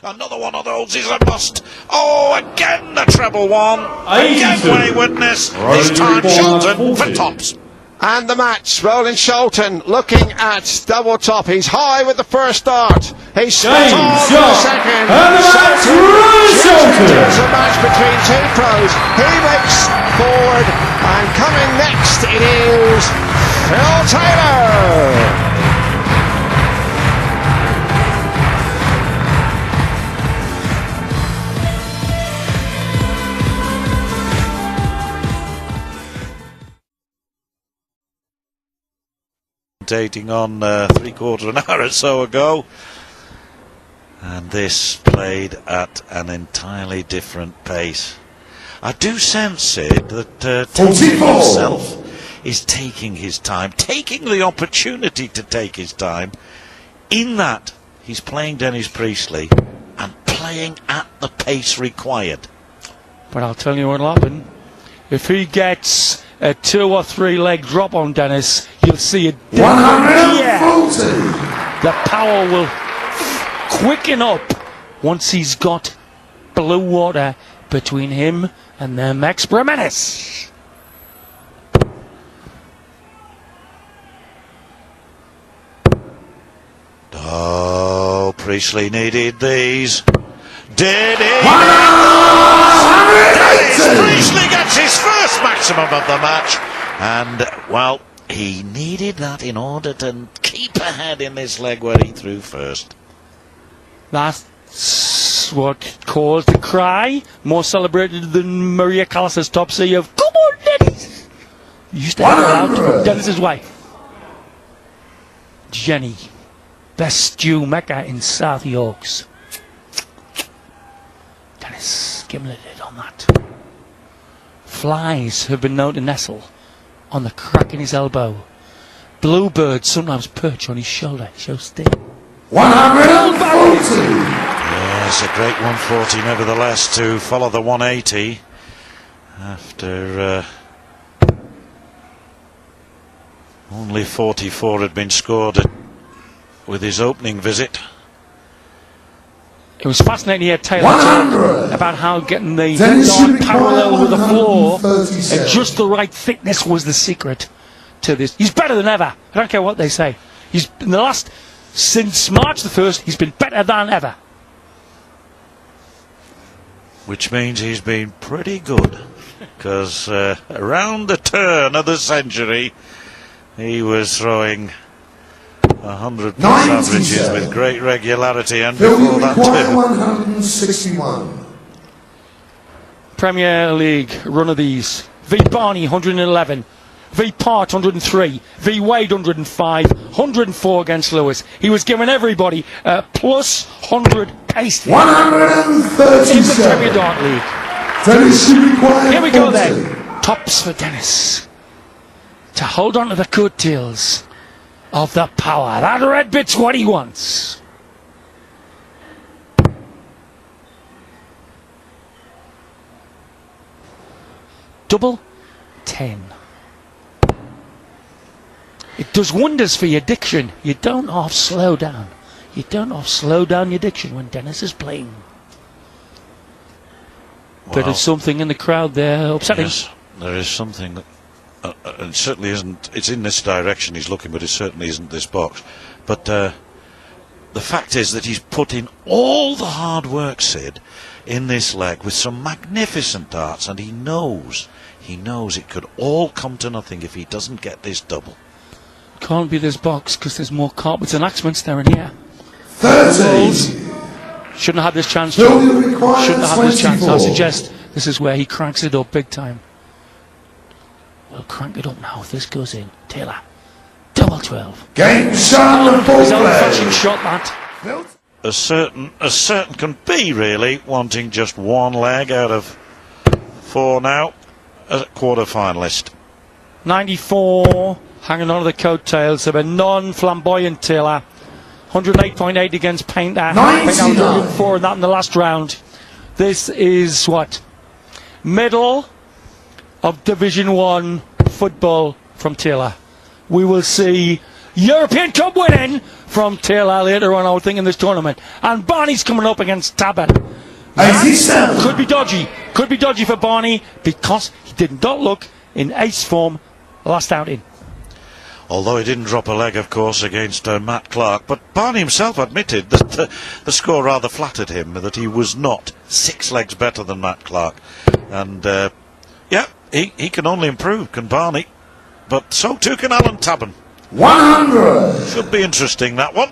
Another one of those is a must. Oh, again the treble one. Again waywardness. This time Shelton for tops. And the match, Roland Shelton looking at double top. He's high with the first start. He's spot on for the second. And the match, Roland Shelton. It's a match between two pros. He makes forward, and coming next it is Phil Taylor. Dating on 3/4 an hour or so ago, and this played at an entirely different pace. I do sense, Sid, that Taylor himself is taking his time, taking the opportunity to take his time, in that he's playing Dennis Priestley and playing at the pace required. But I'll tell you what'll happen. If he gets a 2 or 3 leg drop on Dennis, you'll see it. 140. The power will quicken up once he's got blue water between him and the Max Bremenis. Oh, Priestley needed these. Did he? Priestley gets his first maximum of the match, and well, he needed that in order to keep ahead in this leg where he threw first. That's what caused the cry, more celebrated than Maria Callas's top C of "Come on, Dennis!" Used to have it out from Dennis's wife, Jenny, best stew mecca in South Yorks. Dennis, give him a lid on that. Flies have been known to nestle on the crack in his elbow. Bluebirds sometimes perch on his shoulder. He shows sting. 140. Yes, a great 140 nevertheless to follow the 180 after only 44 had been scored with his opening visit. It was fascinating to hear Taylor talk about how getting the dart parallel with the floor and just the right thickness was the secret to this. He's better than ever. I don't care what they say. He's in the last, since March the 1st, he's been better than ever. Which means he's been pretty good, because around the turn of the century, he was throwing 100+ averages with great regularity, and before that too. 161. Premier League run of these. V Barney 111, V Part 103, V Wade 105, 104 against Lewis. He was giving everybody plus 100 pace. 137. In the Premier Dart League. Dennis required. Here we go then. Tops for Dennis to hold on to the coattails of the power. That red bit's what he wants. Double 10. It does wonders for your diction. You don't half slow down. You don't half slow down your diction when Dennis is playing. But there's something in the crowd there upsetting. Yes, there is something. It certainly isn't. It's in this direction he's looking, but it certainly isn't this box. But the fact is that he's put in all the hard work, Sid, in this leg with some magnificent darts, and he knows it could all come to nothing if he doesn't get this double. Can't be this box because there's more carpets and axments there in here. 30. Shouldn't have had this chance. Shouldn't have had this chance. I 24. suggest this is where he cranks it up big time. We'll crank it up now if this goes in. Taylor, double 12. Game shot and His full old-fashioned play. shot, that. As certain can be, really, wanting just one leg out of 4 now, as a quarter-finalist. 94, hanging on to the coattails of a non-flamboyant Taylor. 108.8 against Painter. 99. 104 and that in the last round. This is what? Middle of Division 1 football from Taylor. We will see European Cup winning from Taylor later on, I would think, in this tournament. And Barney's coming up against Taban. 87. Could be dodgy. Could be dodgy for Barney because he did not look in ace form last outing. Although he didn't drop a leg, of course, against Matt Clark. But Barney himself admitted that the score rather flattered him, that he was not 6 legs better than Matt Clark. And, yeah, he can only improve, can Barney. But so too can Alan Taban. 100. Should be interesting, that one.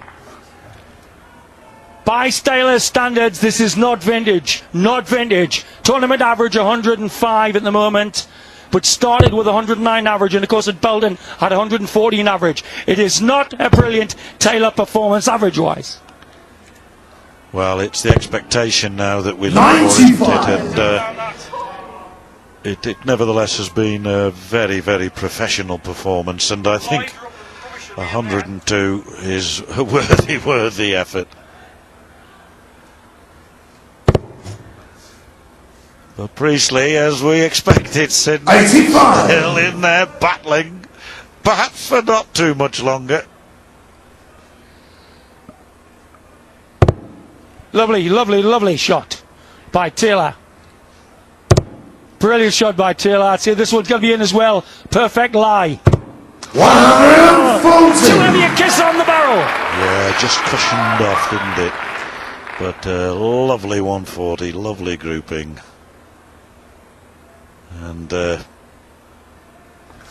By Taylor's standards, this is not vintage. Not vintage. Tournament average 105 at the moment, but started with 109 average, and of course at Belden had 114 average. It is not a brilliant Taylor performance average-wise. Well, it's the expectation now that we look for, isn't it? And it nevertheless has been a very, very professional performance, and I think 102 is a worthy effort. But Priestley, as we expected, Sydney, 85. still in there battling, perhaps for not too much longer. Lovely, lovely, lovely shot by Taylor. Brilliant shot by Taylor. I'd say this one's going to be in as well. Perfect lie. 140. Too heavy a kiss on the barrel. Yeah, just cushioned off, didn't it? But lovely 140, lovely grouping. And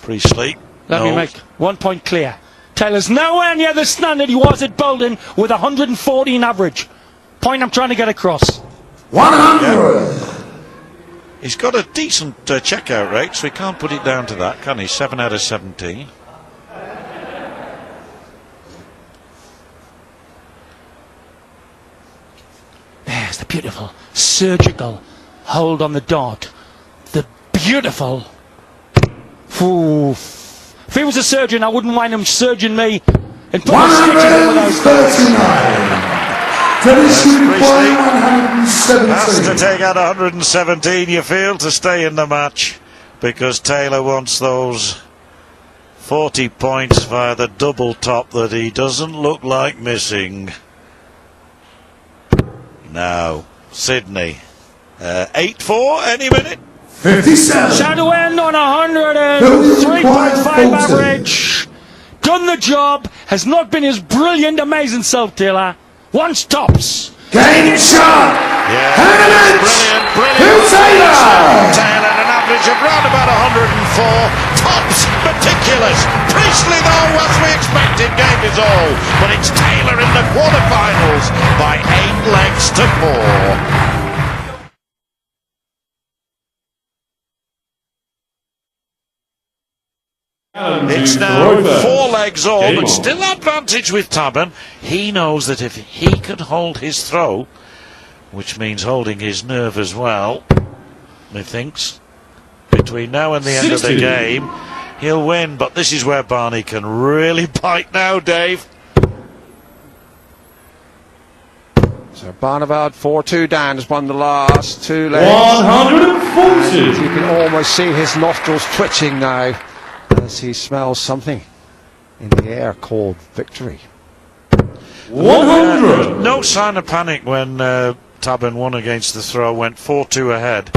Priestley. Let me make 1 point clear. Taylor's nowhere near the standard he was at Belden with 114 average. Point I'm trying to get across. 100. Yeah. He's got a decent checkout rate, so he can't put it down to that, can he? 7 out of 17. There's the beautiful surgical hold on the dot. The beautiful. Ooh. If he was a surgeon, I wouldn't mind him surging me and putting stitches over those. 139. Dennis should require 117. Has to take out 117, you feel, to stay in the match, because Taylor wants those 40 points via the double top that he doesn't look like missing. Now, Sydney, 8-4 any minute. 57. Shadow end on 103.5 average. Done the job. Has not been his brilliant, amazing self, Taylor. Once tops. Game shot. Yeah, Brilliant. brilliant. Taylor. Taylor, an average of round about 104. Tops, meticulous. Priestley, though, as we expected, gave his all. But it's Taylor in the quarterfinals by 8 legs to 4. It's now 4 legs all, but still advantage with Taban. He knows that if he can hold his throw, which means holding his nerve as well, he thinks, between now and the end of the game, he'll win. But this is where Barney can really bite now, Dave. So Barneveld 4-2 down, has won the last 2 legs. 140. And you can almost see his nostrils twitching now as he smells something in the air called victory. 100. No sign of panic when Taban won against the throw, went 4-2 ahead.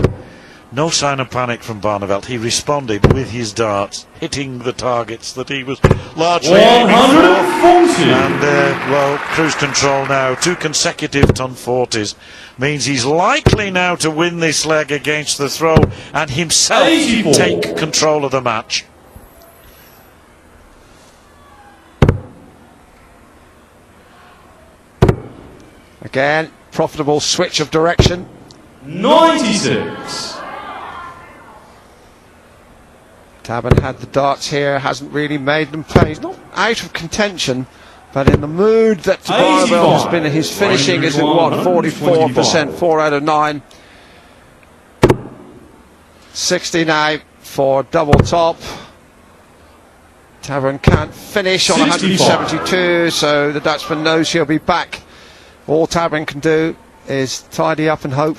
No sign of panic from Barneveld. He responded with his darts, hitting the targets that he was largely aiming for. 140. And, well, cruise control now. 2 consecutive ton 40s means he's likely now to win this leg against the throw and himself 84. take control of the match. Again, profitable switch of direction. 96. Taban had the darts here, hasn't really made them play. He's not out of contention, but in the mood that Barneveld has been in, his finishing is at what, 44%, 4 out of 9. 60 now for double top. Taban can't finish on 172, so the Dutchman knows he'll be back. All Taban can do is tidy up and hope.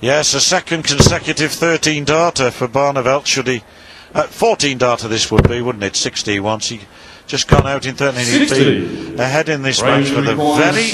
Yes, a second consecutive 13 darter for Barneveld should he 14 darter this would be, wouldn't it? 60 once he just gone out in 13. He'd be ahead in this match for the very